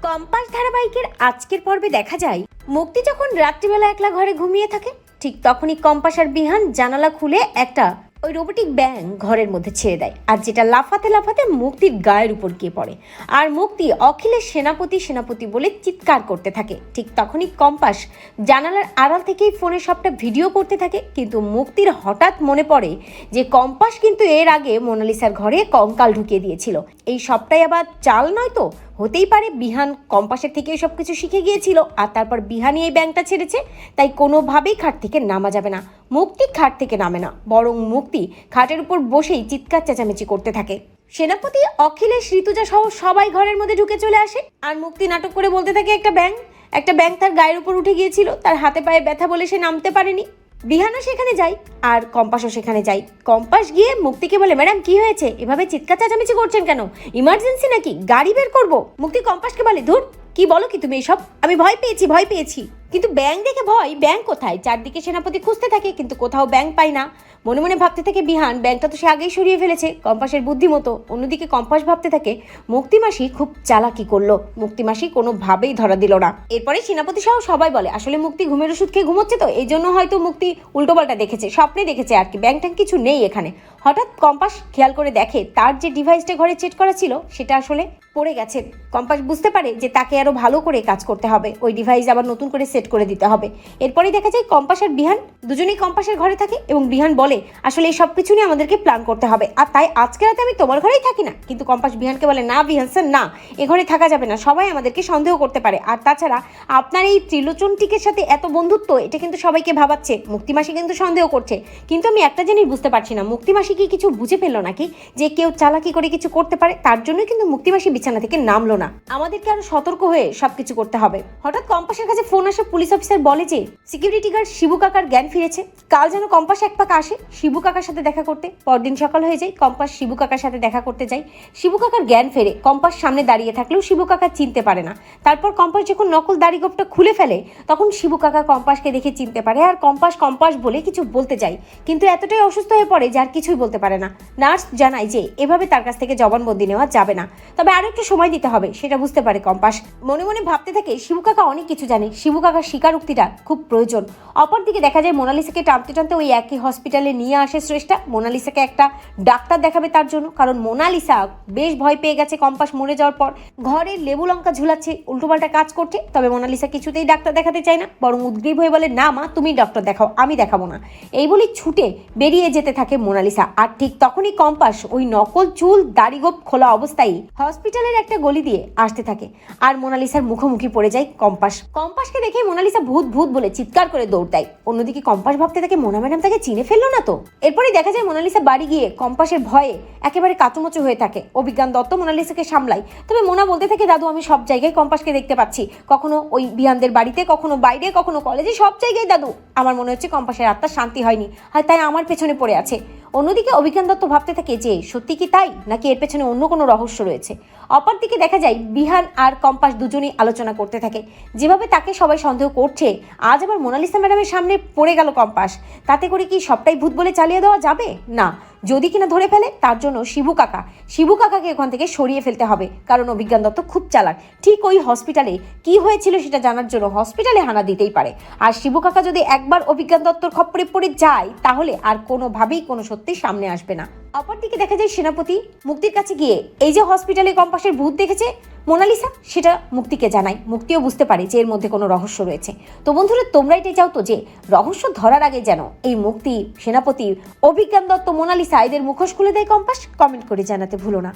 Compass ধারাবাহিকের আজকের পর্বে দেখা যায় মুক্তি যখন রাত্রিবেলা একলা ঘরে ঘুমিয়ে থাকে ঠিক তখনই কম্পাস আর বিহান জানালা খুলে একটা ওই রোবোটিক ব্যাং ঘরের মধ্যে ছেড়ে দেয়, আর যেটা লাফাতে লাফাতে মুক্তির গায়ের উপর গিয়ে পড়ে। আর মুক্তি অখিলের সেনাপতি সেনাপতি বলে চিৎকার করতে থাকে। ঠিক তখনই কম্পাস জানালার আড়াল থেকেই ফোনে সবটা ভিডিও করতে থাকে, কিন্তু মুক্তির হঠাৎ মনে পড়ে যে কম্পাস কিন্তু এর আগে মোনালিসার ঘরে কঙ্কাল ঢুকিয়ে দিয়েছিল। এই সবটাই আবার চাল নয় তো? হতেই পারে বিহান কম্পাসের থেকে সব কিছু শিখে গিয়েছিল, আর তারপর বিহানই এই ব্যাংকটা ছেড়েছে, তাই কোনোভাবেই খাট থেকে নামা যাবে না। মুক্তি খাট থেকে নামে না, বরং মুক্তি খাটের উপর বসেই চিৎকার চেঁচামেচি করতে থাকে। সেনাপতি, অখিলেশ, ঋতুজা সহ সবাই ঘরের মধ্যে ঢুকে চলে আসে, আর মুক্তি নাটক করে বলতে থাকে একটা ব্যাং তার গায়ের উপর উঠে গিয়েছিল, তার হাতে পায়ে ব্যথা বলে সে নামতে পারেনি। বিহানও সেখানে যায় আর কম্পাসও সেখানে যায়। কম্পাস গিয়ে মুক্তিকে বলে, ম্যাডাম কি হয়েছে, এভাবে চিৎকার চেঁচামেচি করছেন কেন? ইমার্জেন্সি নাকি? গাড়ি বের করবো? মুক্তি কম্পাসকে বলে, ধুর কি বলো কি তুমি এসব, আমি ভয় পেয়েছি। কিন্তু ব্যাং দেখে ভয়, ব্যাং কোথায়? চারদিকে সেনাপতি খুঁজতে থাকে কিন্তু কোথাও ব্যাং পায় না। মনে মনে ভাবতে থাকে বিহান ব্যাংকটা তো সে আগেই সরিয়ে ফেলেছে কম্পাসের বুদ্ধি মতো। অন্যদিকে কম্পাস ভাবতে থাকে মুক্তিমাসি খুব চালাকি করলো, মুক্তিমাসি কোনোভাবেই ধরা দিল না। এরপরে সেনাপতি সহ সবাই বলে আসলে মুক্তি ঘুমের ওষুধ খেয়ে ঘুমোচ্ছে তো, এই জন্য হয়তো মুক্তি উল্টোপাল্টা দেখেছে, স্বপ্নে দেখেছে আর কি, ব্যাং ট্যাং কিছু নেই এখানে। হঠাৎ কম্পাস খেয়াল করে দেখে তার যে ডিভাইসটা ঘরে সেট করা ছিল সেটা আসলে পড়ে গেছে। কম্পাস বুঝতে পারে যে তাকে আরো ভালো করে কাজ করতে হবে, ওই ডিভাইস আবার নতুন করে সেট করে দিতে হবে। এরপরেই দেখা যায় কম্পাস আর বিহান দুজনেই কম্পাসের ঘরে থাকে এবং বিহান বলে আসলে এই সব কিছু নিয়ে আমাদেরকে প্ল্যান করতে হবে, আর তাই আজকে রাতে আমি তোমার ঘরেই থাকি না। কিন্তু কম্পাস বিহানকে বলে, না বিহান স্যার না, এ ঘরে থাকা যাবে না, সবাই আমাদেরকে সন্দেহ করতে পারে, আর তাছাড়া আপনার এই ত্রিলোচনটিকের সাথে এত বন্ধুত্ব, এটা কিন্তু সবাইকে ভাবাচ্ছে। মুক্তিমাসি কিন্তু সন্দেহ করছে, কিন্তু আমি একটা জিনিস বুঝতে পারছি না, মুক্তিমাসি কি কিছু বুঝে ফেললো নাকি যে কেউ চালাকি করে কিছু করতে পারে? তার জন্যই কিন্তু মুক্তিমাসি বিছানা থেকে নামলো না। আমাদেরকে আরো সতর্ক হয়ে সবকিছু করতে হবে। হঠাৎ কম্পাসের কাছে ফোন আসে, পুলিশ অফিসার বলে যে সিকিউরিটি গার্ড শিবু কাকার জ্ঞান ফিরেছে। কাল যেন কম্পাস এক পাক আসে শিবু কাকার সাথে দেখা করতে। পরদিন সকাল হয়ে যায়, কম্পাস শিবু কাকার সাথে দেখা করতে যায়। শিবু কাকার জ্ঞান ফেরে, কম্পাস সামনে দাঁড়িয়ে থাকলেও শিবু কাকা চিনতে পারে না। তারপর কম্পাস যখন নকল দাড়ি গোপটা খুলে ফেলে তখন শিবু কাকা কম্পাসকে দেখে চিনতে পারে, আর কম্পাস বলে কিছু বলতে যায়, কিন্তু এতটাই অসুস্থ হয়ে পড়ে যে আর কিছুই বলতে পারে না। নার্স জানায় যে এভাবে তার কাছ থেকে জবানবন্দি নেওয়া যাবে না, তবে আরো একটু সময় দিতে হবে, সেটা বুঝতে পারে কম্পাস। মনে মনে ভাবতে থাকে শিবু কাকা অনেক কিছু জানে, শিবু কাকার স্বীকারোক্তিটা খুব প্রয়োজন। অপরদিকে দেখা যায় মোনালিসাকে টানতে টানতে ওই একই হসপিটালে নিয়ে আসে শ্রেষ্ঠা। মোনালিসাকে একটা ডাক্তার দেখাবে তার জন্য, কারণ মোনালিসা বেশ ভয় পেয়ে গেছে কম্পাস মরে যাওয়ার পর। ঘরে লেবু লঙ্কা ঝুলাচ্ছে, উল্টোপাল্টা কাজ করছে, তবে মোনালিসা কিছুতেই ডাক্তার দেখাতে চায় না, বরং উদ্গ্রীব হয়ে বলে, না মা তুমি ডক্টর দেখাও, আমি দেখাবো না। এই বলে ছুটে বেরিয়ে যেতে থাকে মোনালিসা। আর ঠিক তখনই কম্পাস ওই নকল চুল দাড়িগোপ খোলা অবস্থায় হসপিটালের একটা গলি দিয়ে আসতে থাকে, আর মোনালিসার মুখোমুখি পড়ে যায় কম্পাসকে দেখে মোনালিসা ভূত ভূত বলে চিৎকার করে দৌড় দেয়। অন্যদিকে কম্পাস ভাবতে থাকে মোনা ম্যাডাম তাকে চিনে ফেললো না তো। এরপরই দেখা যায় মোনালিসা বাড়ি গিয়ে কম্পাসের ভয়ে একেবারে কাচুমচু হয়ে থাকে। অভিজ্ঞান দত্ত মোনালিসাকে সামলায়, তবে মোনা বলতে থাকে দাদু আমি সব জায়গায় কম্পাসকে দেখতে পাচ্ছি, কখনো ওই বিহানদের বাড়িতে, কখনো বাইরে, কখনো কলেজে, সব জায়গায় দাদু আমার মনে হচ্ছে কম্পাসের আত্মার শান্তি হয়নি, আর তাই আমার পেছনে পড়ে আছে। অন্যদিকে অভিজ্ঞান দত্ত ভাবতে থাকে যে সত্যি কি তাই, নাকি এর পেছনে অন্য কোনো রহস্য রয়েছে। অপরদিকে দেখা যায় বিহান আর কম্পাস দুজনেই আলোচনা করতে থাকে, যেভাবে তাকে সবাই সন্দেহ করছে আজ আবার মোনালিসা ম্যাডামের সামনে পড়ে গেল কম্পাস, তাতে করে কি সবটাই ভূত বলে চালিয়ে দেওয়া যাবে না? যদি কিনা ধরে ফেলে তার জন্য শিবু কাকাকে ওখান থেকে সরিয়ে ফেলতে হবে, কারণ অভিজ্ঞান দত্ত খুব চালাক। ঠিক ওই হসপিটালে কি হয়েছিল সেটা জানার জন্য হসপিটালে হানা দিতেই পারে, আর শিবু কাকা যদি একবার অভিজ্ঞান দত্তর খপ্পরে পড়ে যায় তাহলে আর কোনোভাবেই কোনো সত্যি সামনে আসবে না। অপরদিকে দেখা যায় সেনাপতি মুক্তির কাছে গিয়ে এই যে হসপিটালে কম্পাসের ভূত দেখেছে মোনালিসা, সেটা মুক্তিকে জানায়। মুক্তিও বুঝতে পারে যে এর মধ্যে কোনো রহস্য রয়েছে। তো বন্ধুরা তোমরা এটাই চাও তো যে রহস্য ধরার আগে যেন এই মুক্তি, সেনাপতি, অভিজ্ঞান দত্ত, মোনালিসা এদের মুখোশ খুলে দেয় কম্পাস? কমেন্ট করে জানাতে ভুলো না।